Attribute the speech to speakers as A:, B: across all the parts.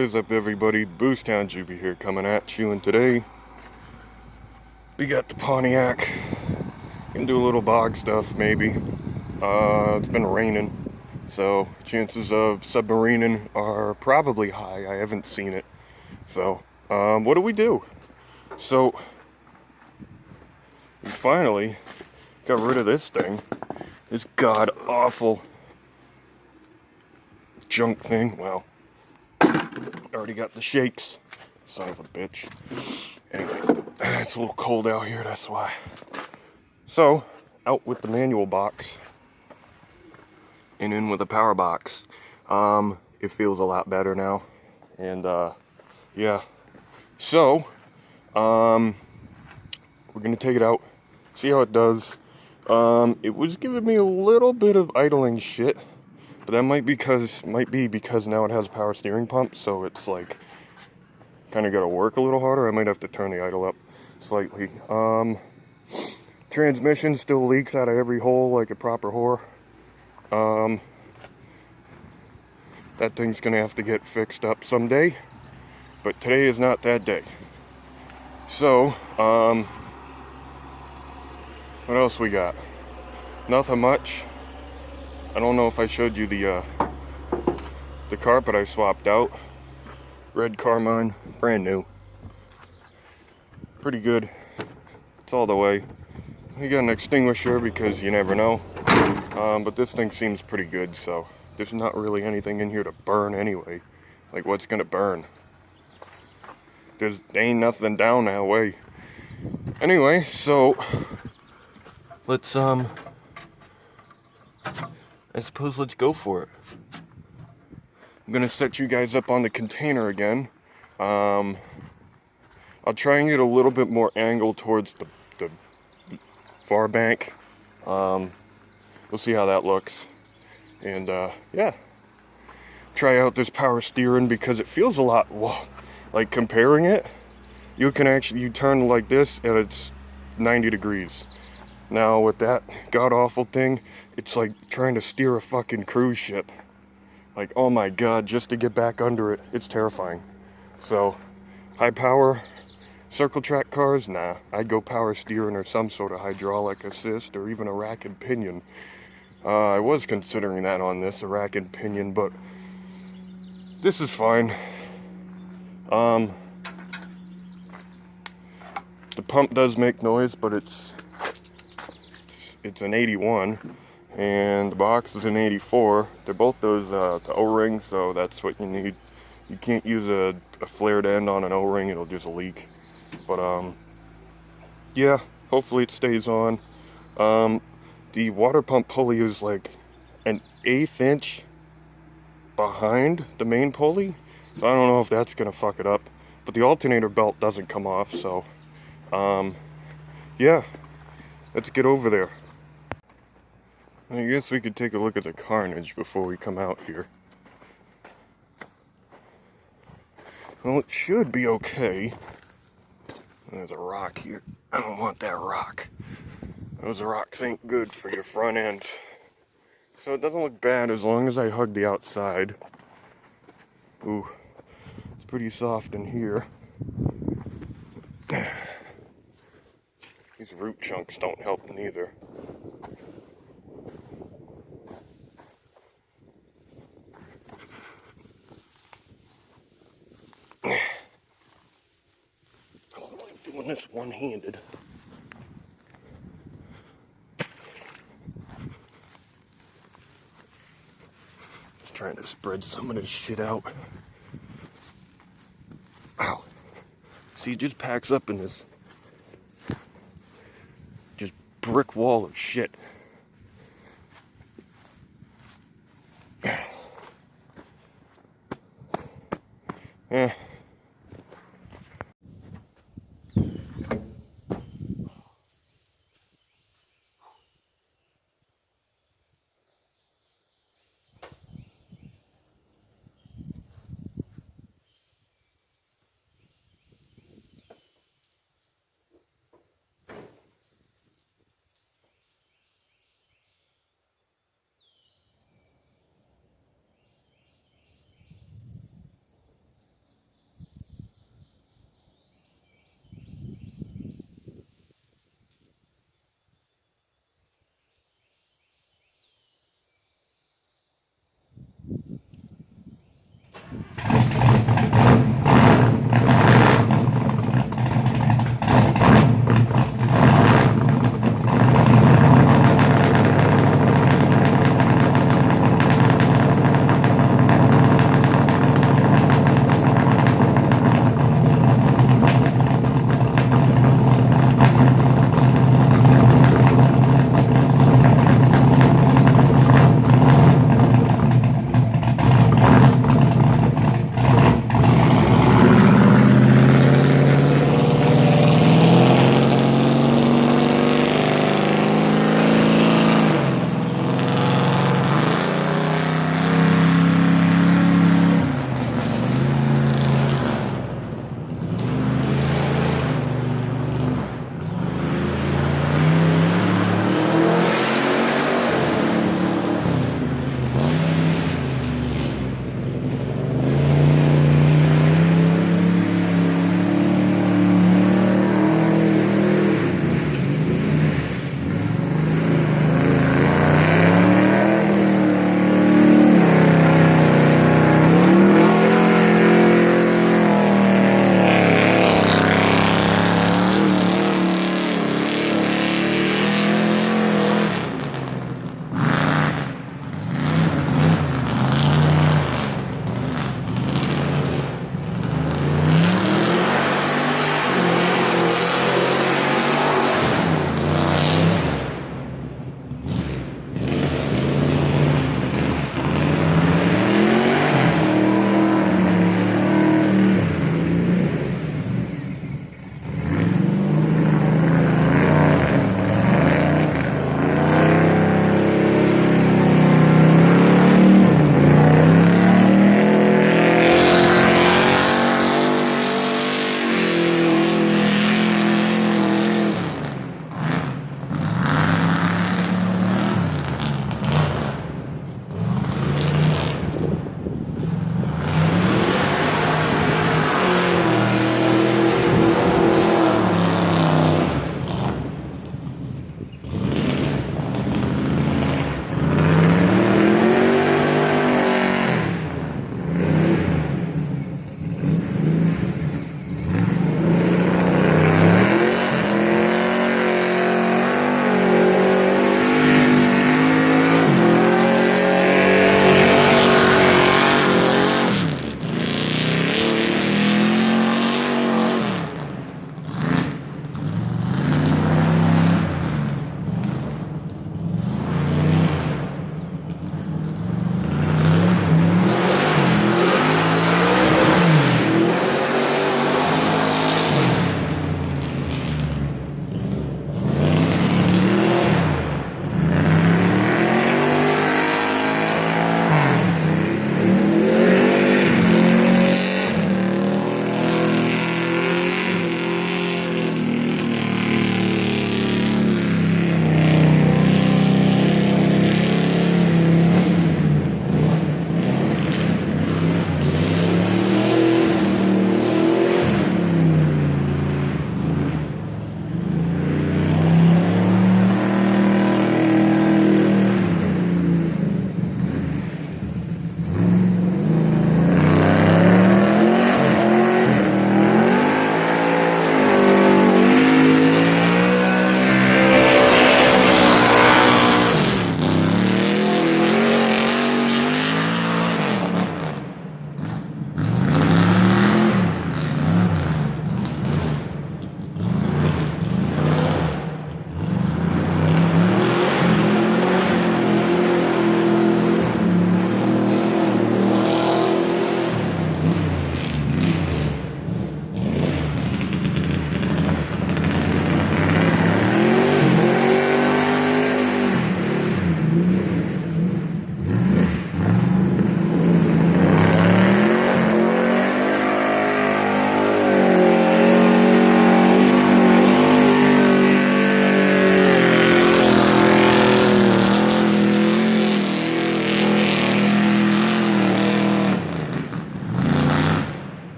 A: What is up, everybody? Boost Town Juby here, coming at you, and today we got the Pontiac. Gonna do a little bog stuff, maybe. It's been raining, so chances of submarining are probably high. I haven't seen it. So, what do? So, we finally got rid of this thing. This god-awful junk thing. Wow. Already got the shakes. Son of a bitch. Anyway, it's a little cold out here, that's why. So, out with the manual box and in with the power box. It feels a lot better now. And, yeah. So, we're gonna take it out, see how it does. It was giving me a little bit of idling shit. But that might be because now it has a power steering pump, so it's like kind of got to work a little harder. I might have to turn the idle up slightly. Transmission still leaks out of every hole like a proper whore. That thing's gonna have to get fixed up someday, but today is not that day. So, what else we got? Nothing much. I don't know if I showed you the carpet I swapped out. Red Carmine, brand new. Pretty good. It's all the way. We got an extinguisher because you never know. But this thing seems pretty good, so there's not really anything in here to burn anyway. Like, what's gonna burn? There ain't nothing down that way. Anyway, so let's I suppose let's go for it. I'm gonna set you guys up on the container again. I'll try and get a little bit more angle towards the far bank. We'll see how that looks. And yeah, try out this power steering because it feels a lot, like comparing it, you turn like this and it's 90 degrees. Now with that god-awful thing, it's like trying to steer a fucking cruise ship. Like, oh my god, just to get back under it, it's terrifying. So, high power, circle track cars, nah. I'd go power steering or some sort of hydraulic assist or even a rack and pinion. I was considering that on this, a rack and pinion, but this is fine. The pump does make noise, but it's an 81 and the box is an 84. They're both those the O-rings, so that's what you need. You can't use a flared end on an O-ring, it'll just leak. But yeah, hopefully it stays on. The water pump pulley is like an 1/8 inch behind the main pulley, so I don't know if that's gonna fuck it up. But the alternator belt doesn't come off, so yeah, let's get over there. I guess we could take a look at the carnage before we come out here. Well, it should be okay. There's a rock here. I don't want that rock. Those rocks ain't good for your front ends. So it doesn't look bad as long as I hug the outside. Ooh, it's pretty soft in here. These root chunks don't help neither. I don't like doing this one-handed. Just trying to spread some of this shit out. Ow. See, it just packs up in this just brick wall of shit. Eh.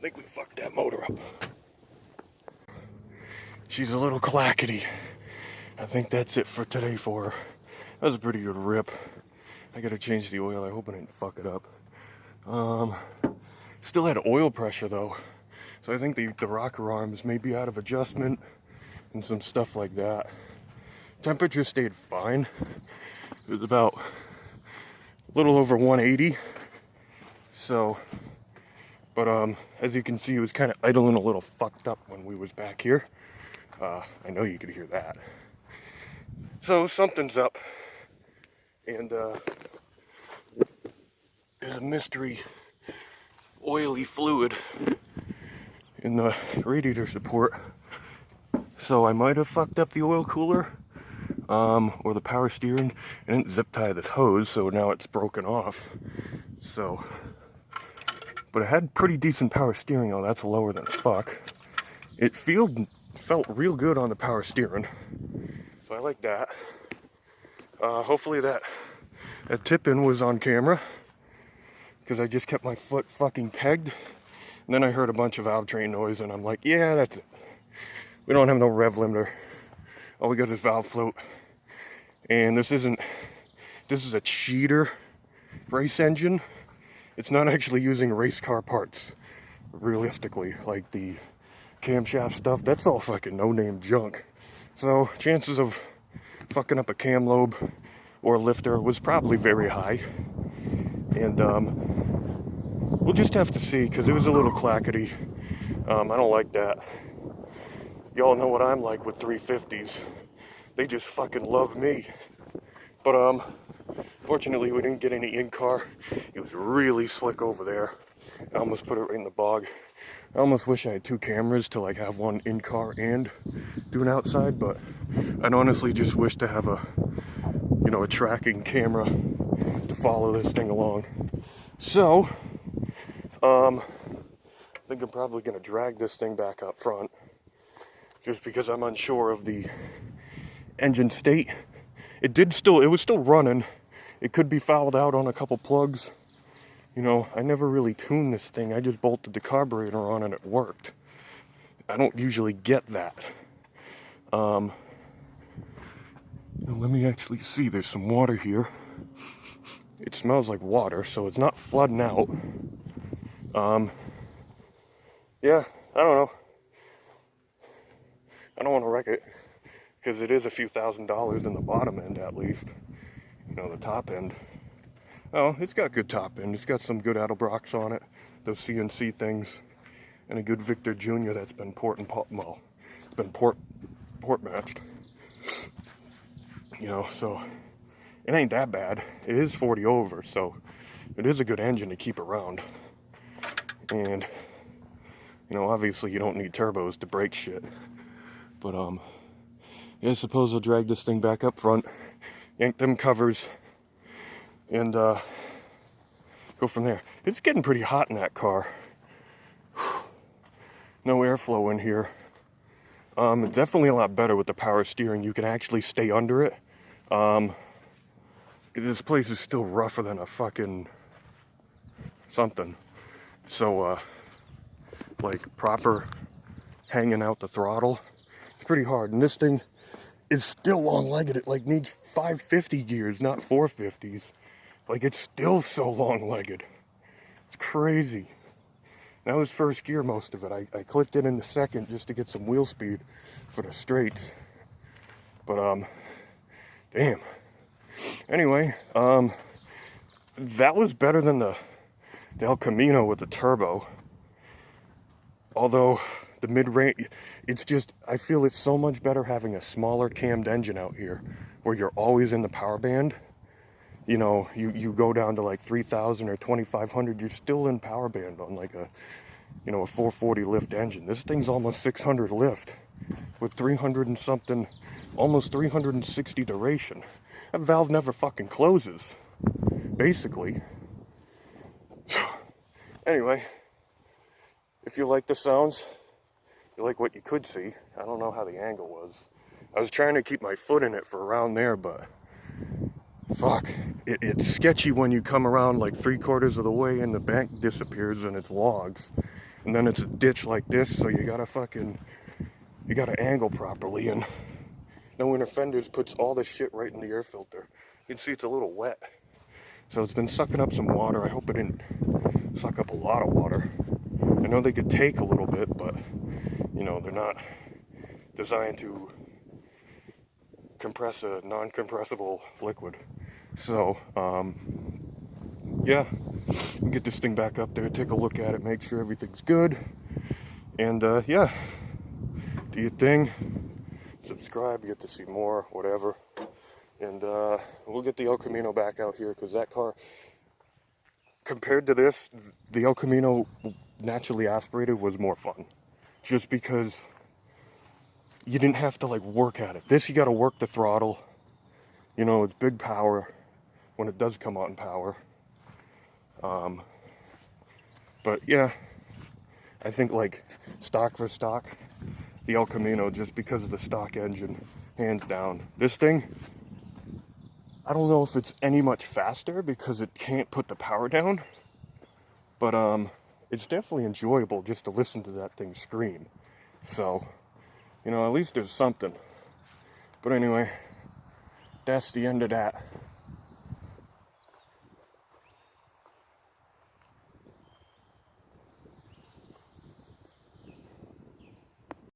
A: think we fucked that motor up. She's a little clackety. I think that's it for today for her. That was a pretty good rip. I gotta change the oil. I hope I didn't fuck it up. Still had oil pressure though. So I think the rocker arms may be out of adjustment and some stuff like that. Temperature stayed fine. It was about a little over 180. So, but as you can see, it was kind of idling a little fucked up when we was back here. I know you could hear that. So something's up. And there's a mystery oily fluid in the radiator support. So I might have fucked up the oil cooler or the power steering. I didn't zip tie this hose, so now it's broken off. So, but it had pretty decent power steering. Oh, that's lower than fuck. It felt real good on the power steering, so I like that. Hopefully that tip-in was on camera, because I just kept my foot fucking pegged. And then I heard a bunch of valve train noise, and I'm like, yeah, that's it. We don't have no rev limiter. All we got is valve float. And this is a cheater race engine. It's not actually using race car parts, realistically. Like the camshaft stuff, that's all fucking no-name junk. So chances of fucking up a cam lobe or lifter was probably very high. And we'll just have to see, because it was a little clackety. I don't like that. Y'all know what I'm like with 350s. They just fucking love me. But fortunately we didn't get any in-car. It was really slick over there. I almost put it right in the bog. I almost wish I had two cameras to like have one in-car and do an outside, but I'd honestly just wish to have a tracking camera to follow this thing along. So, I think I'm probably gonna drag this thing back up front, just because I'm unsure of the engine state. It was still running. It could be fouled out on a couple plugs. You know, I never really tuned this thing. I just bolted the carburetor on and it worked. I don't usually get that. Let me actually see. There's some water here. It smells like water, so it's not flooding out. Yeah, I don't know. I don't want to wreck it, because it is a few $1,000s in the bottom end at least. You know, the top end. Oh, it's got good top end. It's got some good Adelbrocks on it, those CNC things, and a good Victor Jr. that's been port matched. You know, so it ain't that bad. It is 40 over, so it is a good engine to keep around. And you know, obviously you don't need turbos to break shit. But yeah, I suppose I'll drag this thing back up front, yank them covers, and go from there. It's getting pretty hot in that car. No airflow in here. It's definitely a lot better with the power steering. You can actually stay under it. This place is still rougher than a fucking something. So, like proper hanging out the throttle, it's pretty hard. And this thing is still long-legged. It like needs 550 gears, not 450s. Like, it's still so long-legged. It's crazy. That was first gear, most of it. I clicked it in the second just to get some wheel speed for the straights. But, damn. Anyway, that was better than the El Camino with the turbo. Although, the mid-range, it's just, I feel it's so much better having a smaller cammed engine out here, where you're always in the power band. You know, you go down to like 3,000 or 2,500, you're still in power band on like a 440 lift engine. This thing's almost 600 lift with 300 and something, almost 360 duration. That valve never fucking closes, basically. So, anyway, if you like the sounds, you like what you could see. I don't know how the angle was. I was trying to keep my foot in it for around there, but fuck, it's sketchy when you come around like 3/4 of the way and the bank disappears and it's logs. And then it's a ditch like this, so you gotta angle properly, and no inner fenders puts all the shit right in the air filter. You can see it's a little wet. So it's been sucking up some water. I hope it didn't suck up a lot of water. I know they could take a little bit, but you know, they're not designed to compress a non-compressible liquid. So, yeah, we'll get this thing back up there, take a look at it, make sure everything's good. And yeah, do your thing. Subscribe, you get to see more, whatever. And we'll get the El Camino back out here, because that car, compared to this, the El Camino naturally aspirated was more fun. Just because you didn't have to like work at it. This, you got to work the throttle. You know, it's big power when it does come out in power. But yeah, I think like stock for stock, the El Camino, just because of the stock engine, hands down. This thing, I don't know if it's any much faster because it can't put the power down, but it's definitely enjoyable just to listen to that thing scream. So, you know, at least there's something. But anyway, that's the end of that.